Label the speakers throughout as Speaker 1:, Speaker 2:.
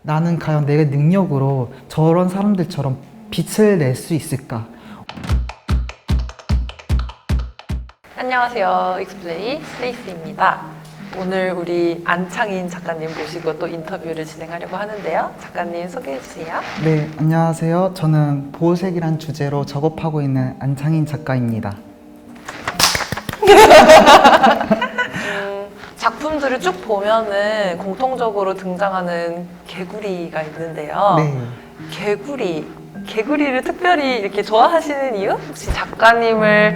Speaker 1: 나는 과연 내 능력으로 저런 사람들처럼 빛을 낼 수 있을까?
Speaker 2: 안녕하세요. 익스플레이 스레이스입니다. 오늘 우리 안창인 작가님 모시고 또 인터뷰를 진행하려고 하는데요. 작가님 소개해 주세요.
Speaker 1: 네, 안녕하세요. 저는 보호색이란 주제로 작업하고 있는 안창인 작가입니다.
Speaker 2: 작품들을 쭉 보면은 공통적으로 등장하는 개구리가 있는데요.
Speaker 1: 네.
Speaker 2: 개구리를 특별히 이렇게 좋아하시는 이유? 혹시 작가님을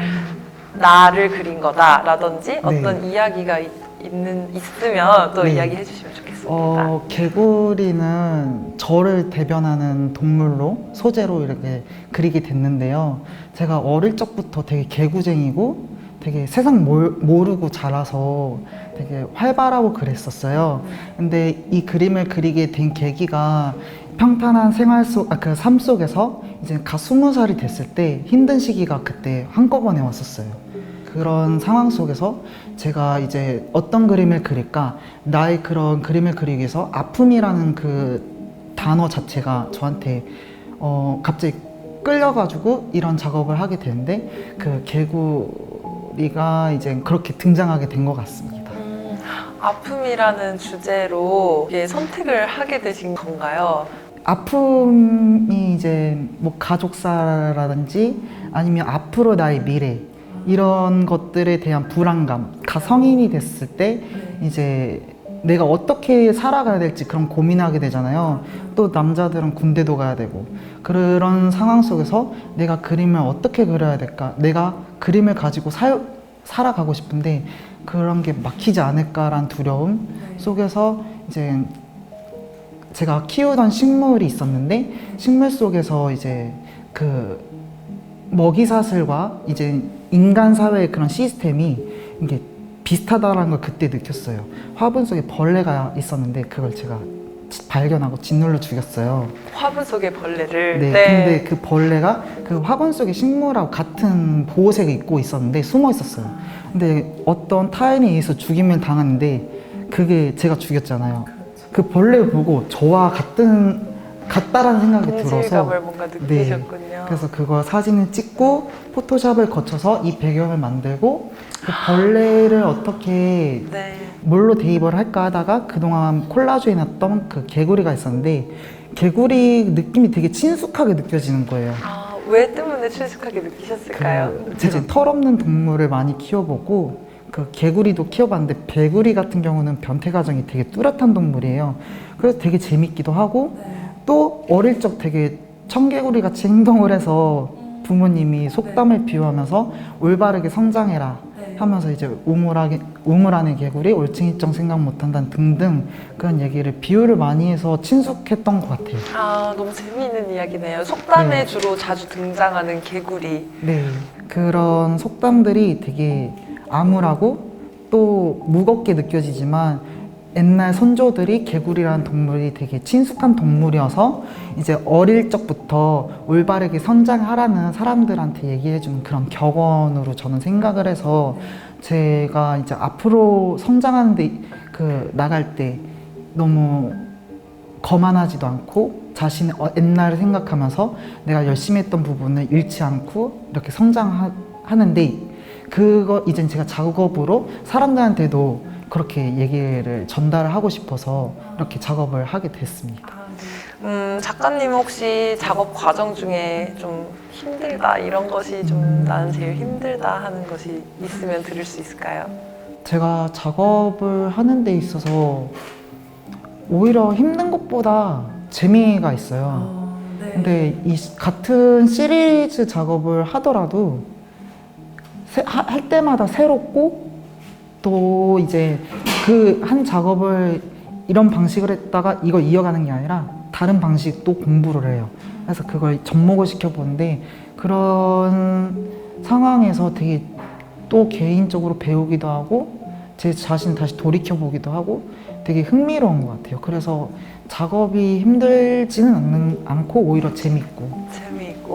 Speaker 2: 나를 그린 거다라든지 어떤 이야기가 있으면 또
Speaker 1: 네.
Speaker 2: 이야기해 주시면 좋겠습니다.
Speaker 1: 개구리는 저를 대변하는 동물로 소재로 이렇게 그리게 됐는데요. 제가 어릴 적부터 되게 개구쟁이고 되게 세상 모르고 자라서 되게 활발하고 그랬었어요. 근데 이 그림을 그리게 된 계기가 평탄한 생활 그 삶 속에서 이제 갓 20살이 됐을 때 힘든 시기가 그때 한꺼번에 왔었어요. 그런 상황 속에서 제가 이제 어떤 그림을 그릴까? 나의 그런 그림을 그리기 위해서 아픔이라는 그 단어 자체가 저한테 갑자기 끌려가지고 이런 작업을 하게 되는데 그 개구리가 이제 그렇게 등장하게 된 것 같습니다.
Speaker 2: 아픔이라는 주제로 선택을 하게 되신 건가요?
Speaker 1: 아픔이 이제 뭐 가족사라든지 아니면 앞으로 나의 미래 이런 것들에 대한 불안감, 성인이 됐을 때 이제 내가 어떻게 살아가야 될지 그런 고민하게 되잖아요. 또 남자들은 군대도 가야 되고 그런 상황 속에서 내가 그림을 어떻게 그려야 될까? 내가 그림을 가지고 살아가고 싶은데 그런 게 막히지 않을까라는 두려움 속에서 이제 제가 키우던 식물이 있었는데 식물 속에서 이제 그 먹이사슬과 이제 인간 사회의 그런 시스템이 이게 비슷하다는 걸 그때 느꼈어요. 화분 속에 벌레가 있었는데 그걸 제가 발견하고 짓눌러 죽였어요.
Speaker 2: 화분 속의 벌레를.
Speaker 1: 네. 근데 그 벌레가 그 화분 속의 식물하고 같은 보호색을 입고 있었는데 숨어 있었어요. 근데 어떤 타인에 의해서 죽임을 당했는데 그게 제가 죽였잖아요. 그 벌레를 보고 저와 같다라는 생각이 들어서
Speaker 2: 동질감을 뭔가 느끼셨군요.
Speaker 1: 그래서 그걸 사진을 찍고 포토샵을 거쳐서 이 배경을 만들고 그 벌레를 어떻게 뭘로 대입을 할까 하다가 그동안 콜라주에 놨던 그 개구리가 있었는데 개구리 느낌이 되게 친숙하게 느껴지는 거예요.
Speaker 2: 왜 때문에 친숙하게 느끼셨을까요?
Speaker 1: 제가 털없는 동물을 많이 키워보고 그 개구리도 키워봤는데 개구리 같은 경우는 변태 과정이 되게 뚜렷한 동물이에요. 그래서 되게 재밌기도 하고 또 어릴 적 되게 청개구리 같이 행동을 해서 부모님이 속담을 비유하면서 올바르게 성장해라 하면서 이제 우물 안의 개구리 올챙이정 생각 못한다는 등등 그런 얘기를 비유를 많이 해서 친숙했던 것 같아요.
Speaker 2: 너무 재미있는 이야기네요. 속담에 주로 자주 등장하는 개구리.
Speaker 1: 네, 그런 속담들이 되게 암울하고 또 무겁게 느껴지지만 옛날 선조들이 개구리라는 동물이 되게 친숙한 동물이어서 이제 어릴 적부터 올바르게 성장하라는 사람들한테 얘기해주는 그런 격언으로 저는 생각을 해서 제가 이제 앞으로 성장하는데 나갈 때 너무 거만하지도 않고 자신의 옛날을 생각하면서 내가 열심히 했던 부분을 잃지 않고 이렇게 성장하는데 그거 이젠 제가 작업으로 사람들한테도 그렇게 얘기를 전달을 하고 싶어서 이렇게 작업을 하게 됐습니다.
Speaker 2: 작가님 혹시 작업 과정 중에 좀 힘들다 이런 것이 좀 나는 제일 힘들다 하는 것이 있으면 들을 수 있을까요?
Speaker 1: 제가 작업을 하는 데 있어서 오히려 힘든 것보다 재미가 있어요. 근데 이 같은 시리즈 작업을 하더라도 할 때마다 새롭고 또 이제 그 한 작업을 이런 방식으로 했다가 이걸 이어가는 게 아니라 다른 방식 또 공부를 해요. 그래서 그걸 접목을 시켜보는데 그런 상황에서 되게 또 개인적으로 배우기도 하고 제 자신 다시 돌이켜보기도 하고 되게 흥미로운 것 같아요. 그래서 작업이 힘들지는 않고 오히려 재밌고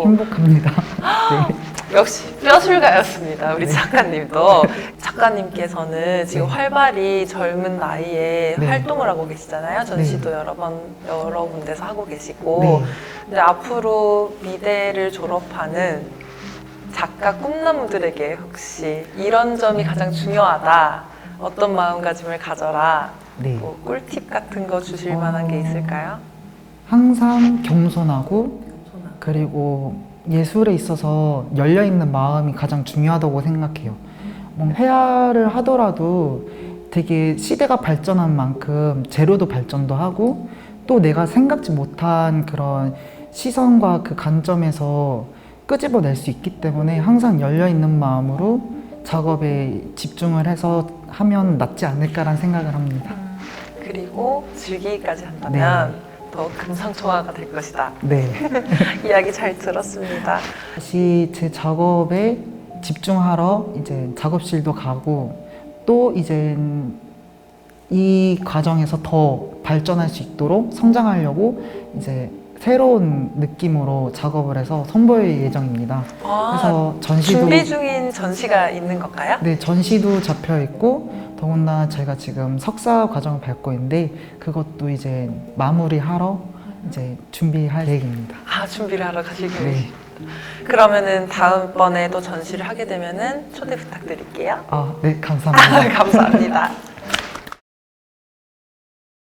Speaker 1: 행복합니다. 네.
Speaker 2: 역시 뼈술가였습니다. 우리 작가님도. 작가님께서는 지금
Speaker 1: 네.
Speaker 2: 활발히 젊은 나이에
Speaker 1: 네.
Speaker 2: 활동을 하고 계시잖아요. 전시도
Speaker 1: 네.
Speaker 2: 여러 군데서 하고 계시고.
Speaker 1: 네.
Speaker 2: 근데 앞으로 미대를 졸업하는 작가 꿈나무들에게 혹시 이런 점이 가장 중요하다. 어떤 마음가짐을 가져라.
Speaker 1: 네.
Speaker 2: 뭐 꿀팁 같은 거 주실 만한 게 있을까요?
Speaker 1: 항상 겸손하고 그리고 예술에 있어서 열려있는 마음이 가장 중요하다고 생각해요. 뭔가 회화를 하더라도 되게 시대가 발전한 만큼 재료도 발전도 하고 또 내가 생각지 못한 그런 시선과 그 관점에서 끄집어낼 수 있기 때문에 항상 열려있는 마음으로 작업에 집중을 해서 하면 낫지 않을까라는 생각을 합니다.
Speaker 2: 그리고 즐기기까지 한다면 더 금상첨화가 될 것이다.
Speaker 1: 네.
Speaker 2: 이야기 잘 들었습니다.
Speaker 1: 다시 제 작업에 집중하러 이제 작업실도 가고 또 이제 이 과정에서 더 발전할 수 있도록 성장하려고 이제 새로운 느낌으로 작업을 해서 선보일 예정입니다. 그래서 전시도
Speaker 2: 준비 중인 전시가 있는 건가요?
Speaker 1: 네, 전시도 잡혀 있고 더군다나 제가 지금 석사 과정을 밟고 있는데 그것도 이제 마무리하러 이제 준비할 계획입니다.
Speaker 2: 아, 준비를 하러 가실
Speaker 1: 네.
Speaker 2: 계획이십니다. 그러면은 다음번에도 전시를 하게 되면은 초대 부탁드릴게요.
Speaker 1: 아, 네, 감사합니다.
Speaker 2: 감사합니다.